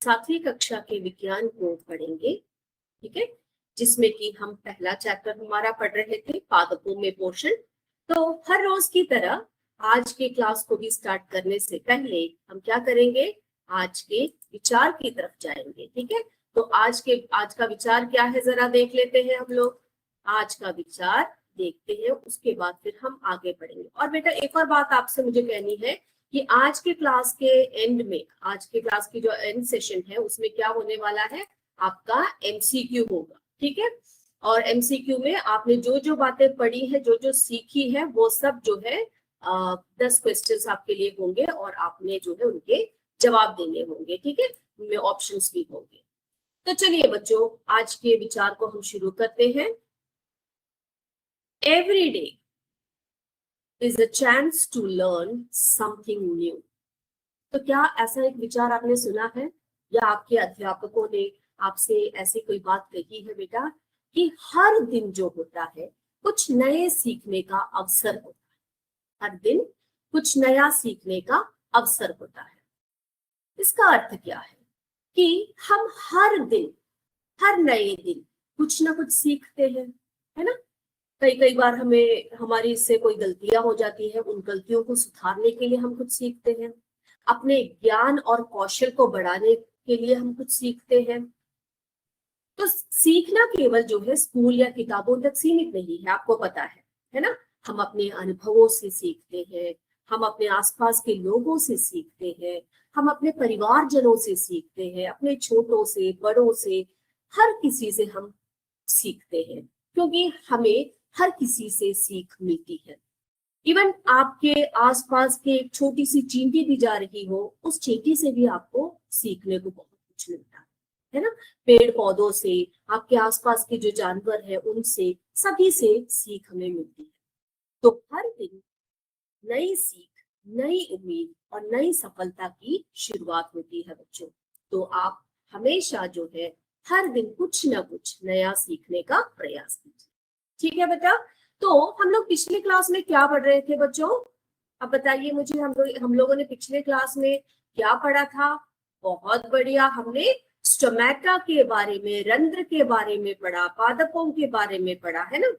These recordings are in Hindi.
7वीं कक्षा के विज्ञान को पढ़ेंगे, ठीक है, जिसमें कि हम पहला चैप्टर हमारा पढ़ रहे थे पादपों में पोषण। तो हर रोज की तरह आज के क्लास को भी स्टार्ट करने से पहले हम क्या करेंगे, आज के विचार की तरफ जाएंगे, ठीक है। तो आज का विचार क्या है, जरा देख लेते हैं हम लोग। आज का विचार देखते हैं, उसके बाद फिर हम आगे बढ़ेंगे। और बेटा एक और बात आपसे मुझे कहनी है कि आज के क्लास के एंड में, आज के क्लास की जो एंड सेशन है उसमें क्या होने वाला है, आपका एमसीक्यू होगा, ठीक है। और एमसीक्यू में आपने जो जो बातें पढ़ी है, जो जो सीखी है, वो सब जो है 10 क्वेश्चंस आपके लिए होंगे और आपने जो है उनके जवाब देने होंगे, ठीक है। उनमें ऑप्शंस भी होंगे। तो चलिए बच्चों, आज के विचार को हम शुरू करते हैं। Every day is a chance to learn something new। तो क्या ऐसा एक विचार आपने सुना है या आपके अध्यापकों ने आपसे ऐसी कोई बात कही है बेटा कि हर दिन जो होता है कुछ नए सीखने का अवसर होता है, हर दिन कुछ नया सीखने का अवसर होता है। इसका अर्थ क्या है कि हम हर दिन, हर नए दिन कुछ ना कुछ सीखते हैं, है ना। कई बार हमें हमारी इससे कोई गलतियां हो जाती है, उन गलतियों को सुधारने के लिए हम कुछ सीखते हैं, अपने ज्ञान और कौशल को बढ़ाने के लिए हम कुछ सीखते हैं। तो सीखना केवल जो है स्कूल या किताबों तक सीमित नहीं है, आपको पता है ना। हम अपने अनुभवों से सीखते हैं, हम अपने आसपास के लोगों से सीखते हैं, हम अपने परिवारजनों से सीखते हैं, अपने छोटों से बड़ों से, हर किसी से हम सीखते हैं, क्योंकि हमें हर किसी से सीख मिलती है। इवन आपके आसपास के एक छोटी सी चींटी भी जा रही हो, उस चींटी से भी आपको सीखने को बहुत कुछ मिलता है ना। पेड़ पौधों से, आपके आसपास के जो जानवर है उनसे, सभी से सीख हमें मिलती है। तो हर दिन नई सीख, नई उम्मीद और नई सफलता की शुरुआत होती है बच्चों। तो आप हमेशा जो है हर दिन कुछ ना कुछ नया सीखने का प्रयास कीजिए, ठीक है बेटा। तो हम लोग पिछले क्लास में क्या पढ़ रहे थे बच्चों, अब बताइए मुझे। हम लोगों ने पिछले क्लास में क्या पढ़ा था? बहुत बढ़िया, हमने स्टोमेटा के बारे में, रंध्र के बारे में पढ़ा, पादपों के बारे में पढ़ा, है ना।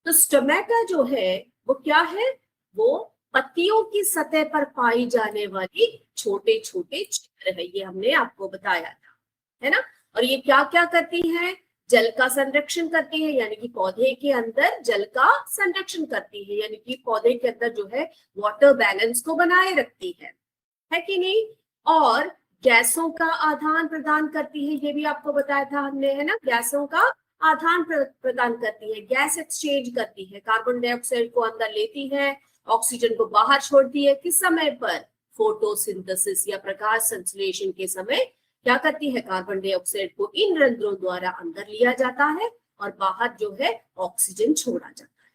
तो स्टोमेटा जो है वो क्या है, वो पत्तियों की सतह पर पाई जाने वाली छोटे छोटे छिद्र है, ये हमने आपको बताया था, है ना। और ये क्या क्या करती है, जल का संरक्षण करती है, यानी कि पौधे के अंदर जल का संरक्षण करती है, यानी कि पौधे के अंदर जो है वाटर बैलेंस को बनाए रखती है कि नहीं। और गैसों का आदान प्रदान करती है, ये भी आपको बताया था हमने, है ना। गैसों का आदान प्रदान करती है, गैस एक्सचेंज करती है, कार्बन डाइऑक्साइड को अंदर लेती है, ऑक्सीजन को बाहर छोड़ती है। किस समय पर? फोटोसिंथेसिस या प्रकाश संश्लेषण के समय क्या करती है, कार्बन डाइऑक्साइड को इन रंध्रों द्वारा अंदर लिया जाता है और बाहर जो है ऑक्सीजन छोड़ा जाता है।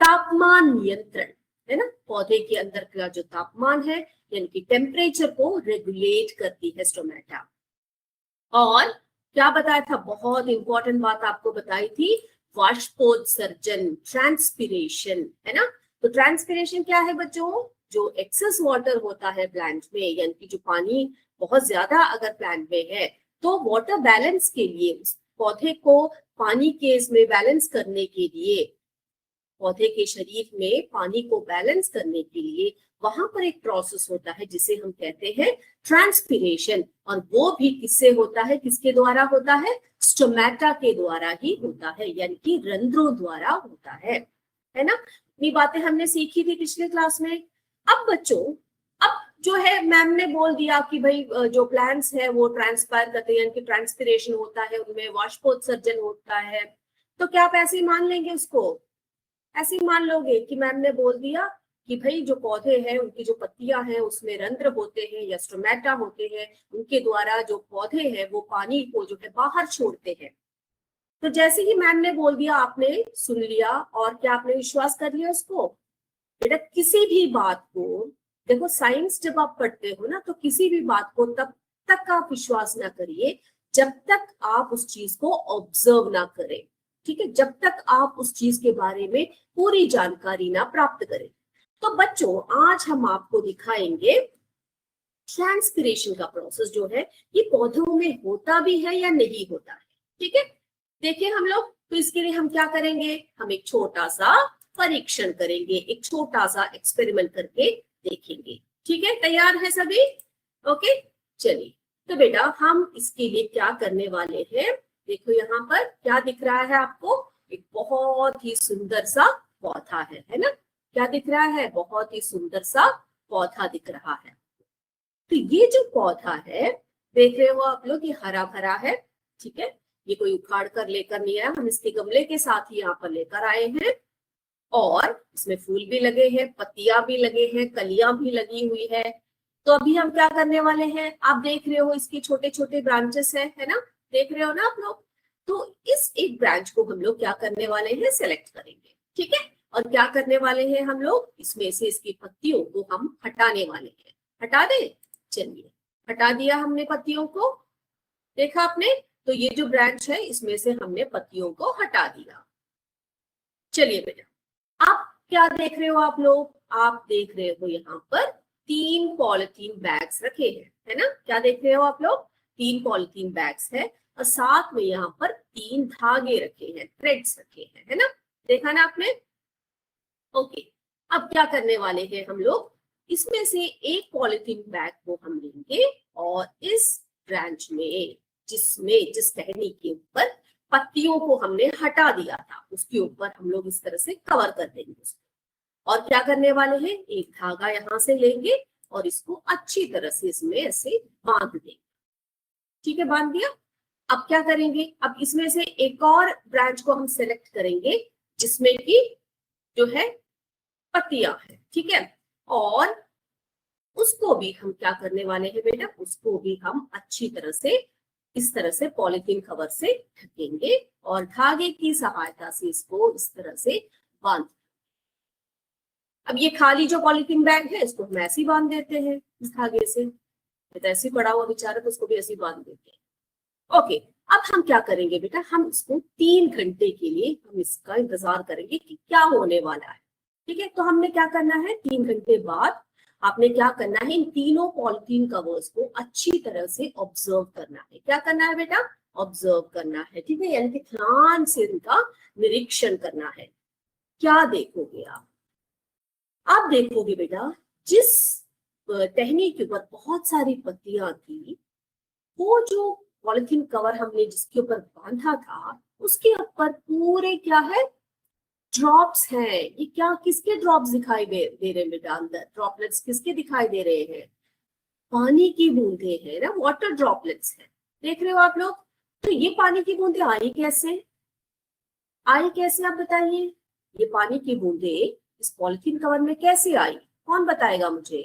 तापमान नियंत्रण, है ना, पौधे के अंदर का जो तापमान है यानी कि टेम्परेचर को रेगुलेट करती है स्टोमेटा। और क्या बताया था, बहुत इंपॉर्टेंट बात आपको बताई थी, वाष्पोत्सर्जन, ट्रांसपिरेशन, है ना। तो ट्रांसपिरेशन क्या है बच्चों, जो एक्सेस वाटर होता है प्लांट में, यानी कि जो पानी बहुत ज्यादा अगर प्लांट में है, तो वाटर बैलेंस के लिए, पौधे को पानी के इसमें बैलेंस करने के लिए, पौधे के शरीर में पानी को बैलेंस करने के लिए वहां पर एक प्रोसेस होता है जिसे हम कहते हैं ट्रांसपिरेशन। और वो भी किससे होता है, किसके द्वारा होता है? स्टोमेटा के द्वारा ही होता है, यानी कि रंध्रों द्वारा होता है ना। ये बातें हमने सीखी थी पिछले क्लास में। अब बच्चों, अब जो है मैम ने बोल दिया कि भाई जो प्लांट्स है वो ट्रांसपायर करते हैं, यानी कि ट्रांसपिरेशन होता है, उनमें वाष्पोत्सर्जन होता है। तो क्या आप ऐसे ही मान लेंगे उसको? ऐसे ही मान लोगे कि मैम ने बोल दिया कि भाई जो पौधे हैं उनकी जो पत्तियां हैं उसमें रंध्र होते हैं या स्टोमेटा होते हैं, उनके द्वारा जो पौधे हैं वो पानी को जो है बाहर छोड़ते हैं। तो जैसे ही मैम ने बोल दिया आपने सुन लिया और क्या आपने विश्वास कर लिया उसको? बेटा किसी भी बात को, देखो साइंस जब आप पढ़ते हो ना, तो किसी भी बात को तब तक आप विश्वास ना करिए जब तक आप उस चीज को ऑब्जर्व ना करें, ठीक है, जब तक आप उस चीज के बारे में पूरी जानकारी ना प्राप्त करें। तो बच्चों आज हम आपको दिखाएंगे ट्रांसपिरेशन का प्रोसेस जो है ये पौधों में होता भी है या नहीं होता है, ठीक है। देखिए हम लोग, तो इसके लिए हम क्या करेंगे, हम एक छोटा सा परीक्षण करेंगे, एक छोटा सा एक्सपेरिमेंट करके देखेंगे, ठीक है। तैयार है सभी? ओके, चलिए। तो बेटा हम इसके लिए क्या करने वाले हैं, देखो यहाँ पर क्या दिख रहा है आपको, एक बहुत ही सुंदर सा पौधा है ना। क्या दिख रहा है, बहुत ही सुंदर सा पौधा दिख रहा है। तो ये जो पौधा है देख रहे हो आप लोग, ये हरा भरा है, ठीक है। ये कोई उखाड़ कर लेकर नहीं आया, हम इसके गमले के साथ ही यहाँ पर लेकर आए हैं। और इसमें फूल भी लगे हैं, पत्तियां भी लगे हैं, कलियां भी लगी हुई है। तो अभी हम क्या करने वाले हैं, आप देख रहे हो इसके छोटे छोटे ब्रांचेस है ना, देख रहे हो ना आप लोग। तो इस एक ब्रांच को हम लोग क्या करने वाले हैं, सेलेक्ट करेंगे, ठीक है। और क्या करने वाले हैं हम लोग, इसमें से इसकी पत्तियों को हम हटाने वाले हैं। हटा दे, चलिए हटा दिया हमने पत्तियों को, देखा आपने। तो ये जो ब्रांच है इसमें से हमने पत्तियों को हटा दिया। चलिए बेटा, आप क्या देख रहे हो आप लोग, आप देख रहे हो यहाँ पर 3 पॉलिथीन बैग्स रखे हैं, है ना। क्या देख रहे हो आप लोग, 3 पॉलिथीन बैग्स है और साथ में यहाँ पर 3 धागे रखे हैं, थ्रेड्स रखे हैं, है ना। देखा ना आपने? ओके, अब क्या करने वाले हैं हम लोग, इसमें से एक पॉलिथीन बैग को हम लेंगे और इस ब्रांच में जिस टहनी के ऊपर पत्तियों को हमने हटा दिया था उसके ऊपर हम लोग इस तरह से कवर कर देंगे उसको। और क्या करने वाले हैं, एक धागा यहाँ से लेंगे और इसको अच्छी तरह से इसमें ऐसे बांध देंगे, ठीक है, बांध दिया। अब क्या करेंगे, अब इसमें से एक और ब्रांच को हम सेलेक्ट करेंगे जिसमें कि जो है पत्तियां है, ठीक है। और उसको भी हम क्या करने वाले हैं बेटा, उसको भी हम अच्छी तरह से इस तरह से पॉलिथीन कवर से ढकेंगे और धागे की सहायता से इसको इस तरह से बांध। अब ये खाली जो पॉलिथीन बैग है इसको हम ऐसे ही बांध देते हैं इस धागे से, तो ऐसे ही पड़ा हुआ बेचारा, तो उसको भी ऐसे ही बांध देते हैं। ओके, अब हम क्या करेंगे बेटा, हम इसको 3 घंटे के लिए हम इसका इंतजार करेंगे कि क्या होने वाला है, ठीक है। तो हमने क्या करना है, 3 घंटे बाद आपने क्या करना है, इन तीनों पॉलिथीन कवर्स को अच्छी तरह से ऑब्जर्व करना है। क्या करना है बेटा, ऑब्जर्व करना है, ठीक है, यानी कि ध्यान से इनका निरीक्षण करना है। क्या देखोगे आप देखोगे बेटा, जिस टहनी के ऊपर बहुत सारी पत्तियां थी, वो जो पॉलिथीन कवर हमने जिसके ऊपर बांधा था उसके ऊपर पूरे क्या है, ड्रॉप्स हैं। ये क्या, किसके ड्रॉप्स दिखाई दे रहे हैं बेटा, अंदर ड्रॉपलेट्स किसके दिखाई दे रहे हैं, पानी की बूंदे हैं ना, वाटर ड्रॉपलेट्स हैं, देख रहे हो आप लोग। तो ये पानी की बूंदे आई कैसे, आई कैसे आप बताइए, ये पानी की बूंदे इस पॉलिथीन कवर में कैसे आई, कौन बताएगा मुझे,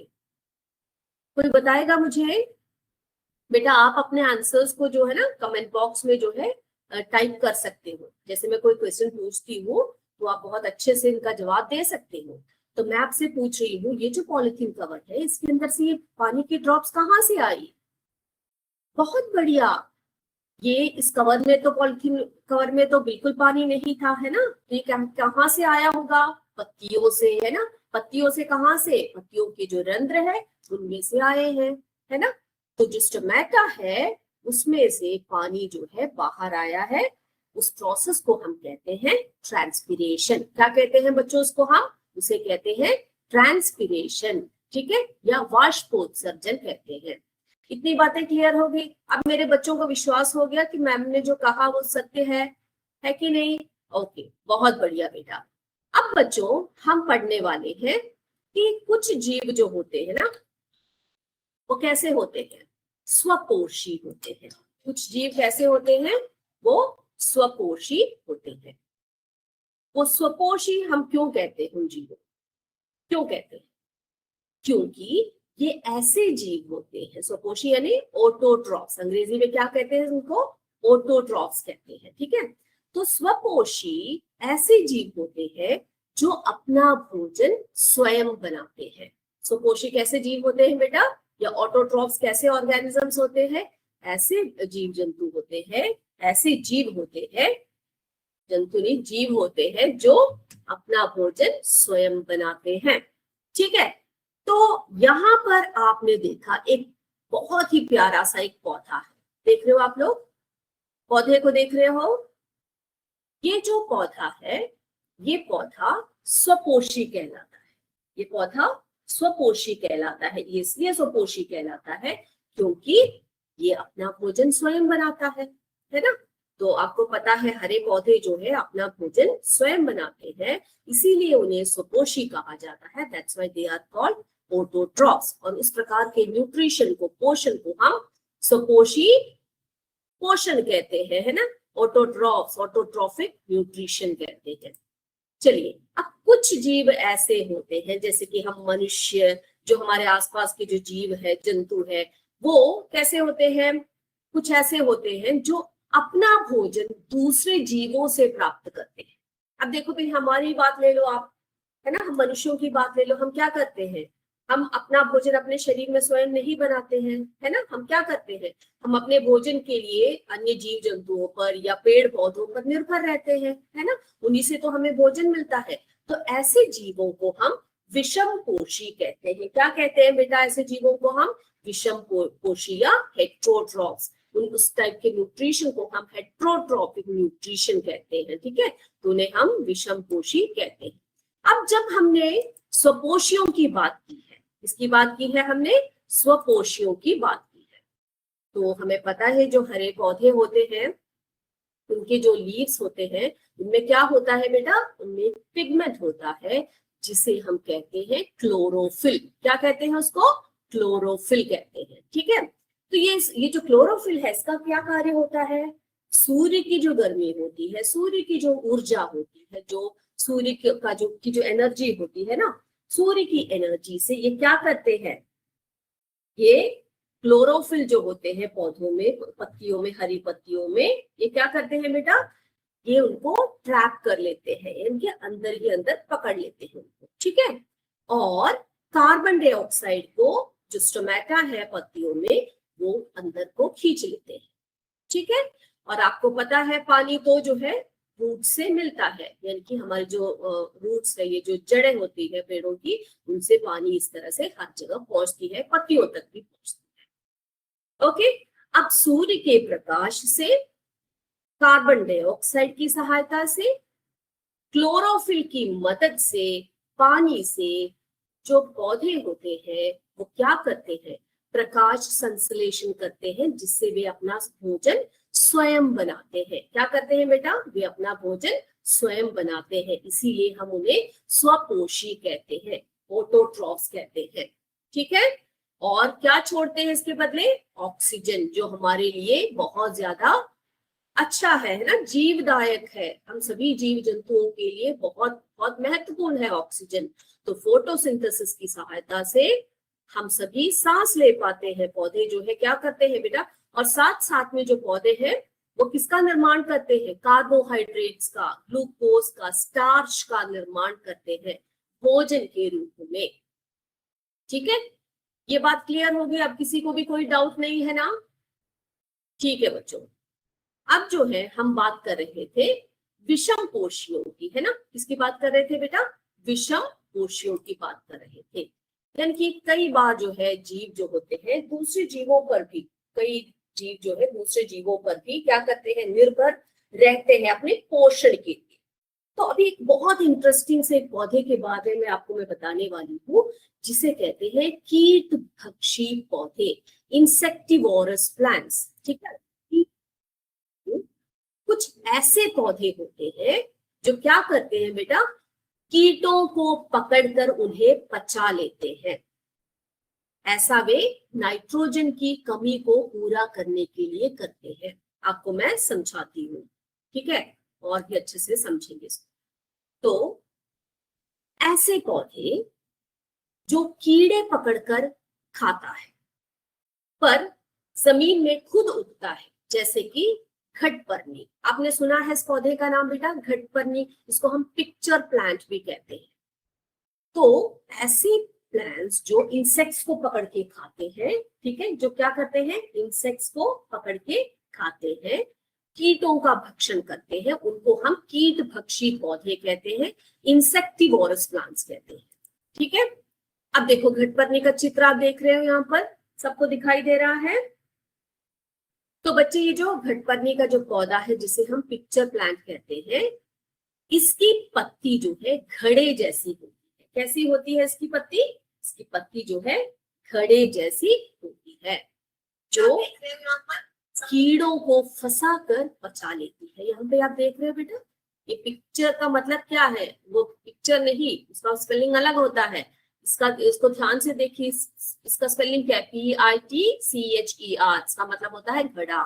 कोई बताएगा मुझे? बेटा आप अपने आंसर्स को जो है ना कमेंट बॉक्स में जो है टाइप कर सकते हो। जैसे मैं कोई क्वेश्चन पूछती हूँ तो आप बहुत अच्छे से इनका जवाब दे सकते हो। तो मैं आपसे पूछ रही हूँ, ये जो पॉलिथीन कवर है इसके अंदर से ये पानी की ड्रॉप्स कहाँ से आई? बहुत बढ़िया, ये इस कवर में तो, पॉलिथीन कवर में तो बिल्कुल पानी नहीं था, है ना। तो ये कहाँ से आया होगा, पत्तियों से, है ना। पत्तियों से कहाँ से, पत्तियों के जो रंध्र है उनमें से आए हैं, है ना। तो जो स्टोमेटा है उसमें से पानी जो है बाहर आया है, उस प्रोसेस को हम कहते हैं ट्रांसपिरेशन। क्या कहते हैं बच्चों उसको, हम उसे कहते हैं ट्रांसपिरेशन, ठीक है, या वाष्पोत्सर्जन कहते हैं। इतनी बातें क्लियर हो गई। अब मेरे बच्चों को विश्वास हो गया कि मैम ने जो कहा वो सत्य है कि नहीं? ओके, बहुत बढ़िया बेटा। अब बच्चों हम पढ़ने वाले हैं कि कुछ जीव जो होते हैं ना वो कैसे होते हैं, स्वपोषी होते हैं। कुछ जीव कैसे होते हैं, वो स्वपोषी होते हैं। वो स्वपोषी हम क्यों कहते हैं उन जीवों, क्यों कहते हैं? क्योंकि ये ऐसे जीव होते हैं, स्वपोषी यानी ऑटोट्रॉफ्स, अंग्रेजी में क्या कहते हैं उनको, ऑटोट्रॉफ्स कहते हैं, ठीक है। तो स्वपोषी ऐसे जीव होते हैं जो अपना भोजन स्वयं बनाते हैं। स्वपोषी कैसे जीव होते हैं बेटा, या ऑटोट्रॉफ्स कैसे ऑर्गेनिजम्स होते हैं, ऐसे जीव जंतु होते हैं, ऐसे जीव होते हैं, जंतु नहीं जीव होते हैं जो अपना भोजन स्वयं बनाते हैं, ठीक है। तो यहाँ पर आपने देखा एक बहुत ही प्यारा सा एक पौधा है, देख रहे हो आप लोग, पौधे को देख रहे हो। ये जो पौधा है, ये पौधा स्वपोषी कहलाता है। ये पौधा स्वपोषी कहलाता है। ये इसलिए स्वपोषी कहलाता है क्योंकि ये अपना भोजन स्वयं बनाता है ना। तो आपको पता है हरे पौधे जो है अपना भोजन स्वयं बनाते हैं, इसीलिए उन्हें स्वपोषी कहा जाता है। That's why they are called autotrophs. और इस प्रकार के न्यूट्रिशन को, पोषण को हम स्वपोषी पोषण कहते हैं, है ना। ऑटोट्रॉफ्स, ऑटोट्रॉफिक न्यूट्रिशन कहते हैं। चलिए, अब कुछ जीव ऐसे होते हैं जैसे कि हम मनुष्य, जो हमारे आसपास के जो जीव है, जंतु है, वो कैसे होते हैं। कुछ ऐसे होते हैं जो अपना भोजन दूसरे जीवों से प्राप्त करते हैं। अब देखो भाई, हमारी बात ले लो आप, है ना, हम मनुष्यों की बात ले लो। हम क्या करते हैं, हम अपना भोजन अपने शरीर में स्वयं नहीं बनाते हैं, है ना। हम क्या करते हैं, हम अपने भोजन के लिए अन्य जीव जंतुओं पर या पेड़ पौधों पर निर्भर रहते हैं, है ना। उन्हीं से तो हमें भोजन मिलता है। तो ऐसे जीवों को हम विषम पोषी कहते हैं। क्या कहते हैं बेटा, ऐसे जीवों को हम विषम पोषी या हेट्रोट्रॉफ्स। उस टाइप के न्यूट्रिशन को हम हेट्रोट्रॉपिक न्यूट्रिशन कहते हैं, ठीक है। तो उन्हें हम विषम पोषी कहते हैं। अब जब हमने स्वपोषियों की बात की है, इसकी बात की है हमने, स्वपोषियों की बात की है, तो हमें पता है जो हरे पौधे होते हैं, उनके जो लीव्स होते हैं, उनमें क्या होता है बेटा, उनमें पिगमेंट होता है जिसे हम कहते हैं क्लोरोफिल। क्या कहते हैं उसको, क्लोरोफिल कहते हैं, ठीक है। तो ये जो क्लोरोफिल है, इसका क्या कार्य होता है, सूर्य की जो गर्मी होती है, सूर्य की जो ऊर्जा होती है, जो सूर्य का जो एनर्जी होती है ना, सूर्य की एनर्जी से ये क्या करते हैं, ये क्लोरोफिल जो होते हैं पौधों में, पत्तियों में, हरी पत्तियों में, ये क्या करते हैं बेटा, ये उनको ट्रैप कर लेते हैं, इनके अंदर ही अंदर पकड़ लेते हैं उनको, ठीक है। और कार्बन डाइऑक्साइड को, जो स्टोमेटा है पत्तियों में, वो अंदर को खींच लेते हैं, ठीक है। और आपको पता है पानी तो जो है रूट से मिलता है, यानी कि हमारी जो रूट्स है, ये जो जड़ें होती है पेड़ों की, उनसे पानी इस तरह से हर जगह पहुंचती है, पत्तियों तक भी पहुंचती है। ओके, अब सूर्य के प्रकाश से, कार्बन डाइऑक्साइड की सहायता से, क्लोरोफिल की मदद से, पानी से, जो पौधे होते हैं वो क्या करते हैं, प्रकाश संश्लेषण करते हैं, जिससे वे अपना भोजन स्वयं बनाते हैं। क्या करते हैं बेटा, वे अपना भोजन स्वयं बनाते हैं, इसीलिए हम उन्हें स्वपोषी कहते हैं, ऑटोट्रॉफ्स कहते हैं, ठीक है। और क्या छोड़ते हैं इसके बदले, ऑक्सीजन, जो हमारे लिए बहुत ज्यादा अच्छा है ना, जीवदायक है, हम सभी जीव जंतुओं के लिए बहुत बहुत महत्वपूर्ण है ऑक्सीजन। तो फोटोसिंथेसिस की सहायता से हम सभी सांस ले पाते हैं। पौधे जो है क्या करते हैं बेटा, और साथ साथ में जो पौधे हैं वो किसका निर्माण करते हैं, कार्बोहाइड्रेट्स का, ग्लूकोज का, स्टार्च का निर्माण करते हैं भोजन के रूप में, ठीक है। ये बात क्लियर होगी, अब किसी को भी कोई डाउट नहीं है ना, ठीक है बच्चों। अब जो है हम बात कर रहे थे विषम पोषियों की, है ना, किसकी बात कर रहे थे बेटा, विषम पोषियों की बात कर रहे थे। यानी कि कई बार जो है जीव जो होते हैं दूसरे जीवों पर भी, कई जीव जो है दूसरे जीवों पर भी क्या करते हैं, निर्भर रहते हैं अपने पोषण के लिए। तो अभी एक बहुत इंटरेस्टिंग से एक पौधे के बारे में आपको मैं बताने वाली हूँ, जिसे कहते हैं कीट भक्षी पौधे, इंसेक्टिवोरस प्लांट्स, ठीक है। कुछ ऐसे पौधे होते हैं जो क्या करते हैं बेटा, कीटों को पकड़कर उन्हें पचा लेते हैं। ऐसा वे नाइट्रोजन की कमी को पूरा करने के लिए करते हैं। आपको मैं समझाती हूँ, ठीक है, और भी अच्छे से समझेंगे। तो ऐसे पौधे जो कीड़े पकड़कर खाता है पर जमीन में खुद उगता है, जैसे कि घटपर्णी, आपने सुना है इस पौधे का नाम बेटा, घटपर्णी, इसको हम पिक्चर प्लांट भी कहते हैं। तो ऐसे प्लांट्स जो इंसेक्ट्स को पकड़ के खाते हैं, ठीक है, जो क्या करते हैं, इंसेक्ट्स को पकड़ के खाते हैं, कीटों का भक्षण करते हैं, उनको हम कीट भक्षी पौधे कहते हैं, इंसेक्टिवोरस प्लांट्स कहते हैं, ठीक है। अब देखो घटपर्णी का चित्र आप देख रहे हो यहाँ पर, सबको दिखाई दे रहा है? तो बच्चे ये जो घटपर्णी का जो पौधा है जिसे हम पिक्चर प्लांट कहते हैं, इसकी पत्ती जो है घड़े जैसी होती है। कैसी होती है इसकी पत्ती? इसकी पत्ती जो है घड़े जैसी होती है, जो कीड़ों को फंसा कर बचा लेती है। यहाँ पे आप देख रहे हो बेटा, ये पिक्चर का मतलब क्या है? वो पिक्चर नहीं, उसका स्पेलिंग अलग होता है। इसको ध्यान से देखिए, इसका स्पेलिंग क्या है? PITCHER। इसका मतलब होता है घड़ा।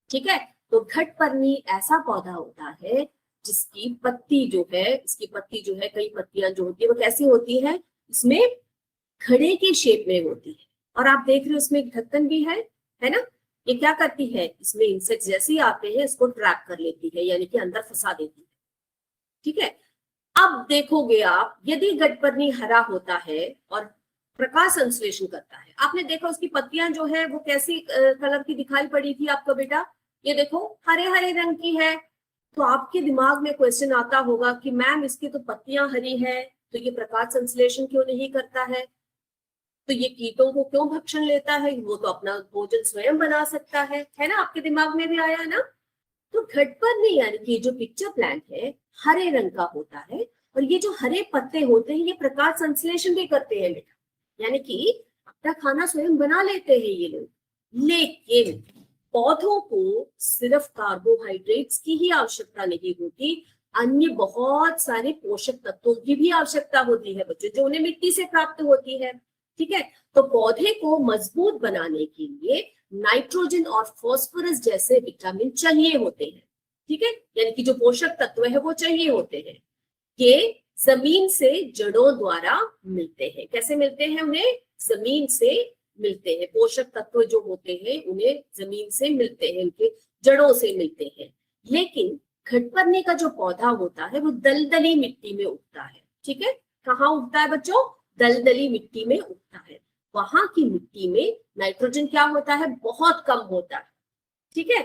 ठीक है, तो घटपर्णी ऐसा पौधा होता है जिसकी पत्ती जो है, इसकी पत्ती जो है, कई पत्तियां जो होती है वो कैसी होती है? इसमें घड़े के शेप में होती है। और आप देख रहे हो इसमें ढक्कन भी है ना? ये क्या करती है? इसमें इंसेक्ट जैसे ही आते हैं इसको ट्रैप कर लेती है, यानी कि अंदर फंसा देती है। ठीक है, अब देखोगे आप, यदि घटपर्णी हरा होता है और प्रकाश संश्लेषण करता है, आपने देखा उसकी पत्तियां जो है वो कैसी कलर की दिखाई पड़ी थी आपको बेटा? ये देखो हरे हरे रंग की है। तो आपके दिमाग में क्वेश्चन आता होगा कि मैम इसकी तो पत्तियां हरी है, तो ये प्रकाश संश्लेषण क्यों नहीं करता है? तो ये कीटों को क्यों भक्षण लेता है? वो तो अपना भोजन स्वयं बना सकता है ना? आपके दिमाग में भी आया ना? तो घटपर्णी यानी कि जो पिक्चर प्लांट है हरे रंग का होता है, और ये जो हरे पत्ते होते हैं ये प्रकाश संश्लेषण भी करते हैं बेटा, यानी कि अपना खाना स्वयं बना लेते हैं ये लोग। लेकिन पौधों को सिर्फ कार्बोहाइड्रेट्स की ही आवश्यकता नहीं होती, अन्य बहुत सारे पोषक तत्वों की भी आवश्यकता होती है बच्चों, जो उन्हें मिट्टी से प्राप्त होती है। ठीक है, तो पौधे को मजबूत बनाने के लिए नाइट्रोजन और फास्फोरस जैसे विटामिन चाहिए होते हैं। ठीक है, यानी कि जो पोषक तत्व है वो चाहिए होते हैं। ये जमीन से जड़ों द्वारा मिलते हैं। कैसे मिलते हैं? उन्हें जमीन से मिलते हैं। पोषक तत्व जो होते हैं उन्हें जमीन से मिलते हैं, उनके जड़ों से मिलते हैं। लेकिन घटपर्णी का जो पौधा होता है वो दलदली मिट्टी में उगता है। ठीक है, कहाँ उगता है बच्चों? दलदली मिट्टी में उगता है। वहां की मिट्टी में नाइट्रोजन क्या होता है? बहुत कम होता है। ठीक है,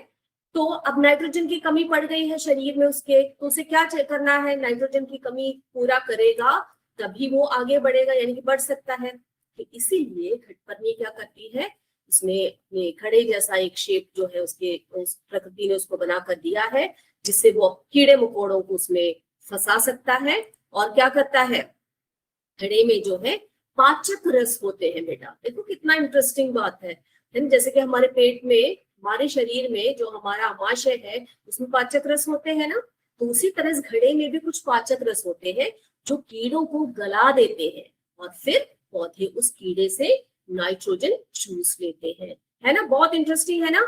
तो अब नाइट्रोजन की कमी पड़ गई है शरीर में उसके, तो उसे क्या करना है? नाइट्रोजन की कमी पूरा करेगा तभी वो आगे बढ़ेगा, यानी कि बढ़ सकता है। तो इसीलिए घटपर्णी क्या करती है, इसमें घड़े जैसा एक शेप जो है उसके, उस प्रकृति ने उसको बना कर दिया है, जिससे वो कीड़े मकोड़ों को उसमें फंसा सकता है। और क्या करता है? घड़े में जो है पाचक रस होते हैं बेटा। देखो कितना इंटरेस्टिंग बात है। जैसे कि हमारे पेट में, हमारे शरीर में जो हमारा आमाशय है उसमें पाचक रस होते हैं ना, तो उसी तरह इस घड़े में भी कुछ पाचक रस होते हैं जो कीड़ों को गला देते हैं, और फिर पौधे उस कीड़े से नाइट्रोजन चूस लेते हैं। है ना? बहुत इंटरेस्टिंग है ना?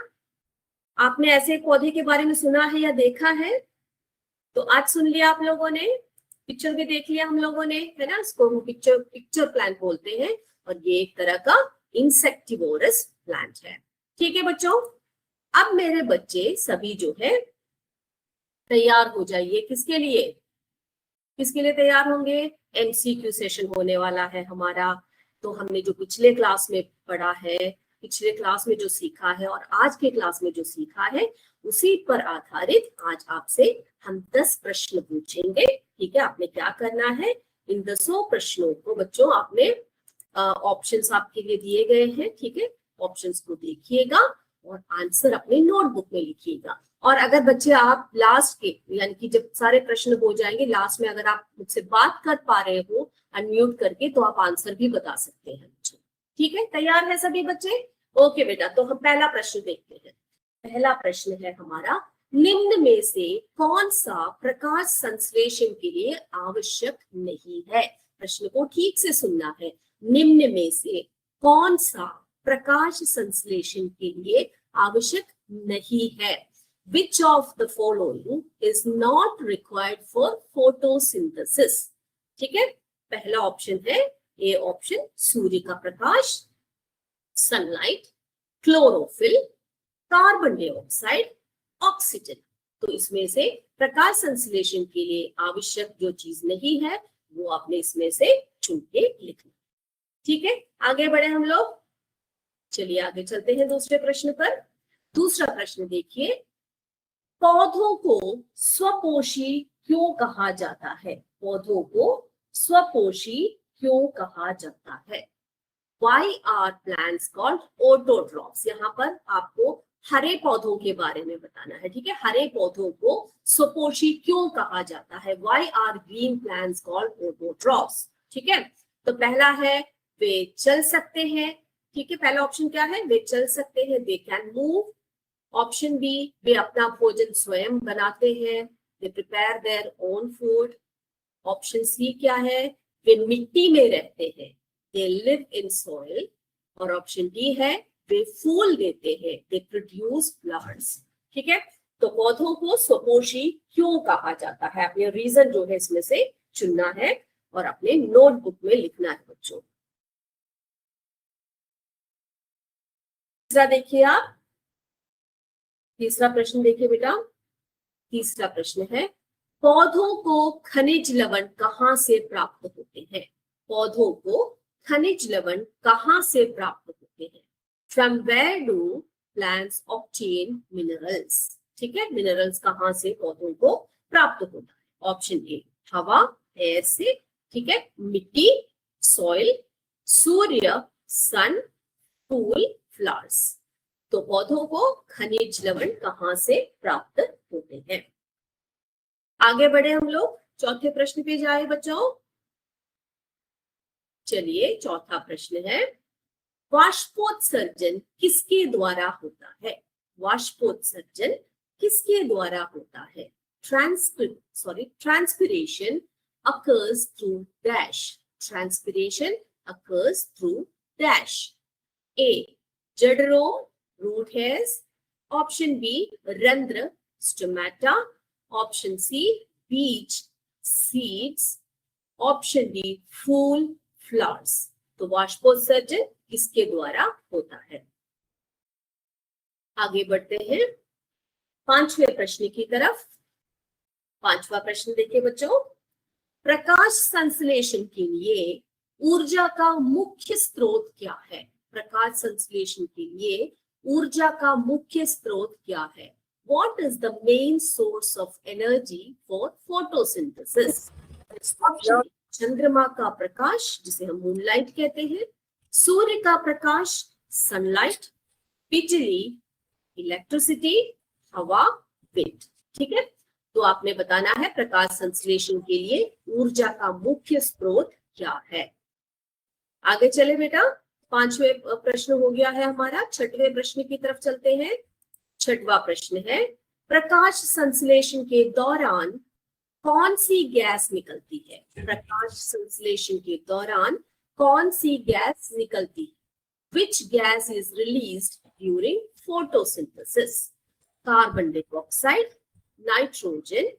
आपने ऐसे पौधे के बारे में सुना है या देखा है? तो आज सुन लिया आप लोगों ने, पिक्चर भी देख लिया हम लोगों ने, है ना? इसको हम पिक्चर प्लांट बोलते हैं, और ये एक तरह का इंसेक्टिवोरस प्लांट है। ठीक है बच्चों, अब मेरे बच्चे सभी जो है तैयार हो जाइए। किसके लिए? किसके लिए तैयार होंगे? MCQ सेशन होने वाला है हमारा। तो हमने जो पिछले क्लास में पढ़ा है, पिछले क्लास में जो सीखा है और आज के क्लास में जो सीखा है, उसी पर आधारित आज आपसे हम 10 प्रश्न पूछेंगे। ठीक है, आपने क्या करना है? इन 10 प्रश्नों को बच्चों आपने, ऑप्शंस आपके लिए दिए गए हैं। ठीक है, ऑप्शंस को देखिएगा और आंसर अपने नोटबुक में लिखिएगा। और अगर बच्चे आप लास्ट के, यानी कि जब सारे प्रश्न हो जाएंगे लास्ट में, अगर आप मुझसे बात कर पा रहे हो अनम्यूट करके, तो आप आंसर भी बता सकते हैं बच्चे। ठीक है, तैयार है सभी बच्चे? ओके बेटा, तो हम पहला प्रश्न देखते हैं। पहला प्रश्न है हमारा, निम्न में से कौन सा प्रकाश संश्लेषण के लिए आवश्यक नहीं है? प्रश्न को ठीक से सुनना है। निम्न में से कौन सा प्रकाश संश्लेषण के लिए आवश्यक नहीं है? Which of the following is not required for photosynthesis? ठीक है, पहला ऑप्शन है ए ऑप्शन, सूर्य का प्रकाश, sunlight, chlorophyll, carbon dioxide, oxygen. तो इसमें से प्रकाश संश्लेषण के लिए आवश्यक जो चीज नहीं है वो आपने इसमें से चुन के लिखना। ठीक है, आगे बढ़े हम लोग। चलिए आगे चलते हैं दूसरे प्रश्न पर। दूसरा प्रश्न देखिए, पौधों को स्वपोषी क्यों कहा जाता है? पौधों को स्वपोषी क्यों कहा जाता है? Why are plants called autotrophs? यहाँ पर आपको हरे पौधों के बारे में बताना है, ठीक है। हरे पौधों को स्वपोषी क्यों कहा जाता है? Why are green plants called autotrophs? ठीक है, तो पहला है वे चल सकते हैं, ठीक है। पहला ऑप्शन क्या है? वे चल सकते हैं, they can move. Option B, वे अपना भोजन स्वयं बनाते हैं, they prepare their own food. Option C क्या है? वे मिट्टी में रहते हैं, दे लिव इन सॉइल। और ऑप्शन डी है वे फूल देते हैं, दे प्रोड्यूस फ्लावर्स। ठीक है, तो पौधों को स्वपोषी क्यों कहा जाता है? अपने रीजन जो है इसमें से चुनना है और अपने नोटबुक में लिखना है बच्चों। तीसरा देखिए आप, तीसरा प्रश्न देखिए बेटा। तीसरा प्रश्न है, पौधों को खनिज लवण कहाँ से प्राप्त होते हैं? पौधों को खनिज लवण कहाँ से प्राप्त होते हैं? From where do plants obtain minerals? ठीक है, मिनरल्स कहाँ से पौधों को प्राप्त होता है? ऑप्शन ए हवा, एयर से, ठीक है, मिट्टी, सॉइल, सूर्य, सन, फूल, फ्लावर्स। तो पौधों को खनिज लवण कहाँ से प्राप्त होते हैं? आगे बढ़े हम लोग, चौथे प्रश्न पे जाए बच्चों। चलिए, चौथा प्रश्न है, वाष्पोत्सर्जन किसके द्वारा होता है? वाष्पोत्सर्जन किसके द्वारा होता है? Transpiration occurs through dash. Transpiration occurs through dash. A, जड़ रोम, root hairs. Option B, रंध्र, stomata. Option C, बीज, seeds. Option D, फूल, flowers. तो वाष्पोत्सर्जन किसके द्वारा होता है? आगे बढ़ते हैं पांचवें प्रश्न की तरफ। पांचवा प्रश्न देखिए बच्चों, प्रकाश संश्लेषण के लिए ऊर्जा का मुख्य स्रोत क्या है? प्रकाश संश्लेषण के लिए ऊर्जा का मुख्य स्रोत क्या है? What is the main source of energy for photosynthesis? चंद्रमा का प्रकाश जिसे हम मूनलाइट कहते हैं, सूर्य का प्रकाश सनलाइट, बिजली इलेक्ट्रिसिटी, हवा विंड। ठीक है, तो आपने बताना है प्रकाश संश्लेषण के लिए ऊर्जा का मुख्य स्रोत क्या है। आगे चले बेटा, पांचवें प्रश्न हो गया है हमारा, छठवें प्रश्न की तरफ चलते हैं। छठवां प्रश्न है, प्रकाश संश्लेषण के दौरान कौन सी गैस निकलती है? प्रकाश संश्लेषण के दौरान कौन सी गैस निकलती है? Which gas is released during photosynthesis? Carbon dioxide, nitrogen,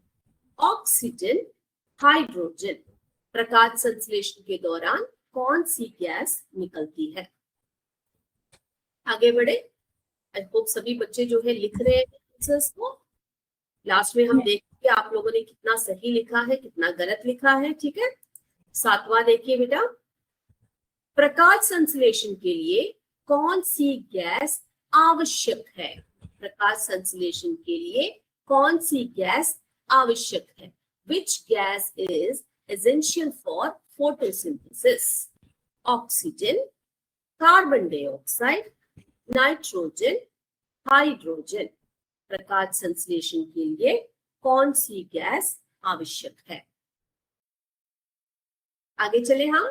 oxygen, hydrogen. प्रकाश संश्लेषण के दौरान कौन सी गैस निकलती है? आगे बढ़े। आई होप सभी बच्चे जो है लिख रहे हैं आंसर्स को। लास्ट में हम देखेंगे आप लोगों ने कितना सही लिखा है, कितना गलत लिखा है। ठीक है, सातवां देखिए बेटा, प्रकाश संश्लेषण के लिए कौन सी गैस आवश्यक है? प्रकाश संश्लेषण के लिए कौन सी गैस आवश्यक है? Which gas is essential for photosynthesis? Oxygen, carbon dioxide, nitrogen, hydrogen. प्रकाश संश्लेषण के लिए कौन सी गैस आवश्यक है? आगे चले। हाँ,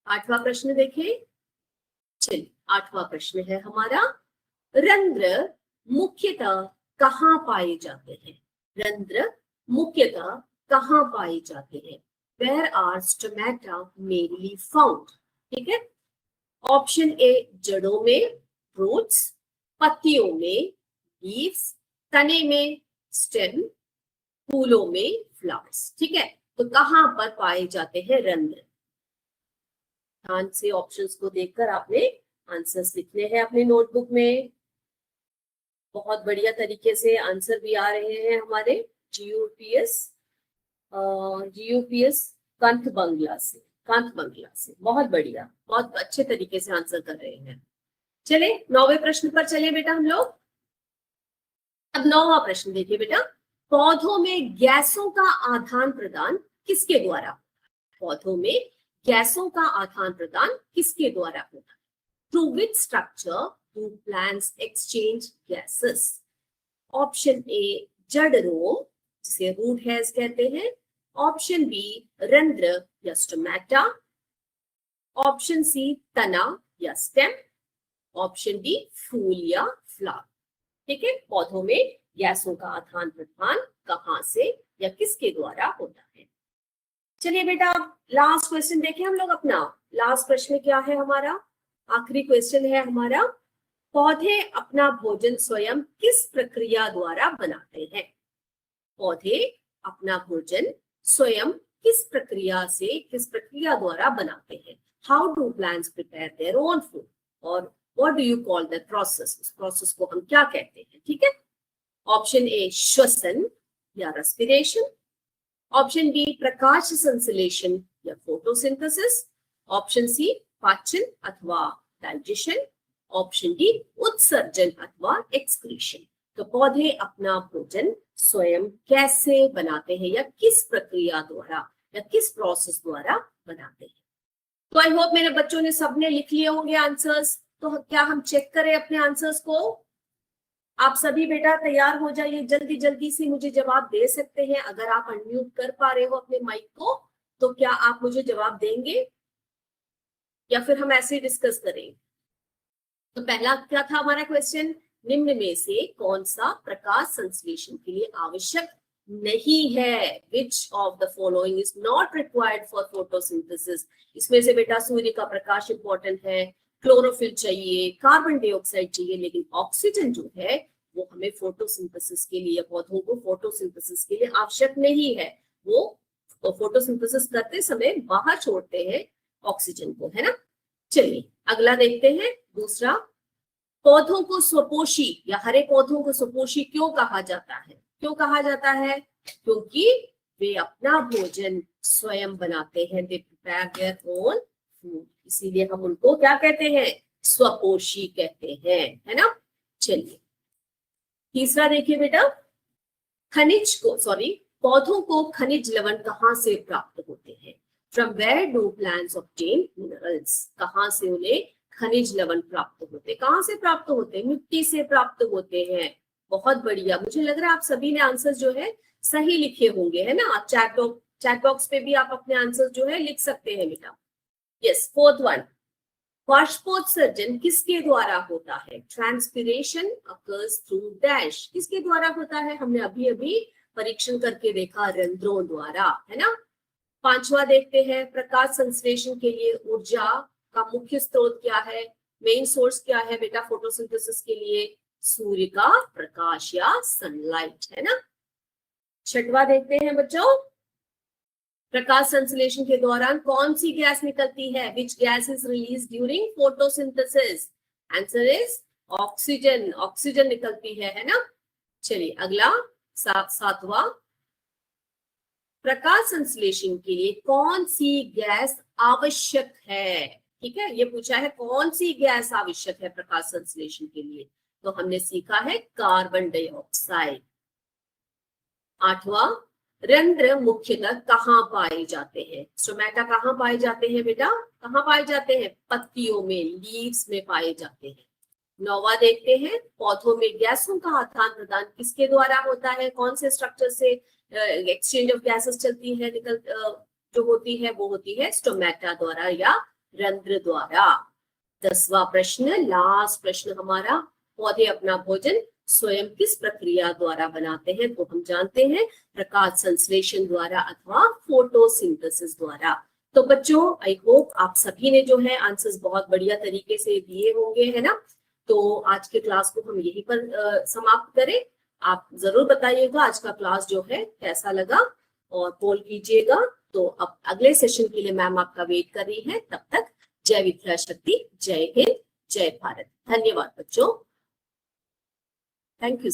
आठवां प्रश्न देखें। चलिए, आठवां प्रश्न है हमारा, रंध्र मुख्यतः कहाँ पाए जाते हैं? रंध्र मुख्यतः कहाँ पाए जाते हैं? Where are stomata mainly found? ठीक है, ऑप्शन ए जड़ों में, रूट्स, पत्तियों में, लीव्स, तने में, स्टेम, फूलों में, फ्लावर्स। ठीक है, तो कहाँ पर पाए जाते हैं रंध्र? ध्यान से ऑप्शंस को देखकर आपने आंसर्स लिखने हैं अपने नोटबुक में। बहुत बढ़िया तरीके से आंसर भी आ रहे हैं हमारे जीयूपीएस कांत बंगला से। बहुत बढ़िया, बहुत अच्छे तरीके से आंसर कर रहे हैं। चले, नौवें प्रश्न पर चले बेटा हम लोग। अब नौवां प्रश्न देखिए बेटा, पौधों में गैसों का आदान प्रदान किसके द्वारा? पौधों में गैसों का आदान प्रदान किसके द्वारा होता है? Through which structure do plants exchange gases? Option A जड़ रोम, जिसे रूट हेयर्स कहते हैं। ऑप्शन बी रंध्र या स्टोमेटा। ऑप्शन सी तना या स्टेम। ऑप्शन डी फूल या फ्लावर। ठीक है, पौधों में गैसों का आदान प्रदान कहां से या किसके द्वारा होता है? चलिए बेटा, लास्ट क्वेश्चन देखें हम लोग अपना। लास्ट प्रश्न क्या है हमारा? आखिरी क्वेश्चन है हमारा, पौधे अपना भोजन स्वयं किस प्रक्रिया द्वारा बनाते हैं? पौधे अपना भोजन स्वयं किस प्रक्रिया द्वारा बनाते हैं? How do plants prepare their own food? और what do you call the process? उस प्रोसेस को हम क्या कहते हैं? ठीक है, ऑप्शन ए श्वसन या रेस्पिरेशन। ऑप्शन बी प्रकाश संश्लेषण या फोटोसिंथेसिस। ऑप्शन सी पाचन अथवा डाइजेशन। ऑप्शन डी उत्सर्जन अथवा एक्सक्रीशन। तो पौधे अपना भोजन स्वयं कैसे बनाते हैं या किस प्रक्रिया द्वारा या किस प्रोसेस द्वारा बनाते हैं? तो आई होप मेरे बच्चों ने सबने लिख लिए होंगे आंसर्स। तो क्या हम चेक करें अपने आंसर्स को? आप सभी बेटा तैयार हो जाइए, जल्दी जल्दी से मुझे जवाब दे सकते हैं। अगर आप अनम्यूट कर पा रहे हो अपने माइक को तो क्या आप मुझे जवाब देंगे या फिर हम ऐसे ही डिस्कस करें? तो पहला क्या था हमारा क्वेश्चन? निम्न में से कौन सा प्रकाश संश्लेषण के लिए आवश्यक नहीं है? Which of the following is not required for photosynthesis? इसमें से बेटा सूर्य का प्रकाश इंपॉर्टेंट है, क्लोरोफिल चाहिए, कार्बन डाइऑक्साइड चाहिए, लेकिन ऑक्सीजन जो है वो हमें फोटोसिंथेसिस के लिए, पौधों को फोटोसिंथेसिस के लिए आवश्यक नहीं है। वो फोटोसिंथेसिस करते समय बाहर छोड़ते हैं ऑक्सीजन को, है ना। चलिए अगला देखते हैं, दूसरा, पौधों को स्वपोषी या हरे पौधों को स्वपोषी क्यों कहा जाता है? क्यों कहा जाता है? क्योंकि वे अपना भोजन स्वयं बनाते हैं, they prepare their own food, इसीलिए हम उनको क्या कहते हैं? स्वपोषी कहते हैं, है ना। चलिए तीसरा देखिए बेटा, पौधों को खनिज लवण कहाँ से प्राप्त होते हैं? From where do plants obtain minerals? कहाँ से उन्हें खनिज लवण प्राप्त होते? कहाँ से प्राप्त होते? मिट्टी से प्राप्त होते हैं। बहुत बढ़िया, मुझे लग रहा है आप सभी ने आंसर जो है सही लिखे होंगे, है ना। चैट बॉक्स पे भी आप अपने आंसर जो है लिख सकते हैं बेटा। यस, फोर्थ वन, बाष्पोत्सर्जन किसके द्वारा होता है? ट्रांसपिरेशन अकर्स थ्रू डैश, किसके द्वारा होता है? हमने अभी अभी परीक्षण करके देखा, रंध्रों द्वारा, है ना। पांचवा देखते हैं, प्रकाश संश्लेषण के लिए ऊर्जा का मुख्य स्रोत क्या है? मेन सोर्स क्या है बेटा फोटोसिंथेसिस के लिए? सूर्य का प्रकाश या सनलाइट, है ना। छठवा देखते हैं बच्चों, प्रकाश संश्लेषण के दौरान कौन सी गैस निकलती है? Which gas is release during photosynthesis? Answer is oxygen, oxygen निकलती है ना। चलिए अगला सातवां, प्रकाश संश्लेषण के लिए कौन सी गैस आवश्यक है? ठीक है, ये पूछा है कौन सी गैस आवश्यक है प्रकाश संश्लेषण के लिए, तो हमने सीखा है कार्बन डाइऑक्साइड। आठवां, रंध्र मुख्यतः कहाँ पाए जाते हैं? स्टोमेटा कहाँ पाए जाते हैं बेटा? कहाँ पाए जाते हैं? पत्तियों में, लीव्स में पाए जाते हैं। नौवां देखते हैं, पौधों में गैसों का आदान प्रदान किसके द्वारा होता है? कौन से स्ट्रक्चर से एक्सचेंज ऑफ गैसेस चलती है, जो होती है वो होती है स्टोमेटा द्वारा या रंध्र द्वारा। 10वां प्रश्न, लास्ट प्रश्न हमारा, पौधे अपना भोजन स्वयं किस प्रक्रिया द्वारा बनाते हैं? तो हम जानते हैं प्रकाश संश्लेषण द्वारा अथवा फोटोसिंथेसिस द्वारा। तो बच्चों आई होप आप सभी ने जो है आंसर्स बहुत बढ़िया तरीके से दिए होंगे, है ना। तो आज के क्लास को हम यहीं पर समाप्त करें। आप जरूर बताइएगा आज का क्लास जो है कैसा लगा और पोल कीजिएगा। तो अब अगले सेशन के लिए मैम आपका वेट कर रही है। तब तक जय विद्या शक्ति, जय हिंद, जय भारत। धन्यवाद बच्चों, थैंक यू।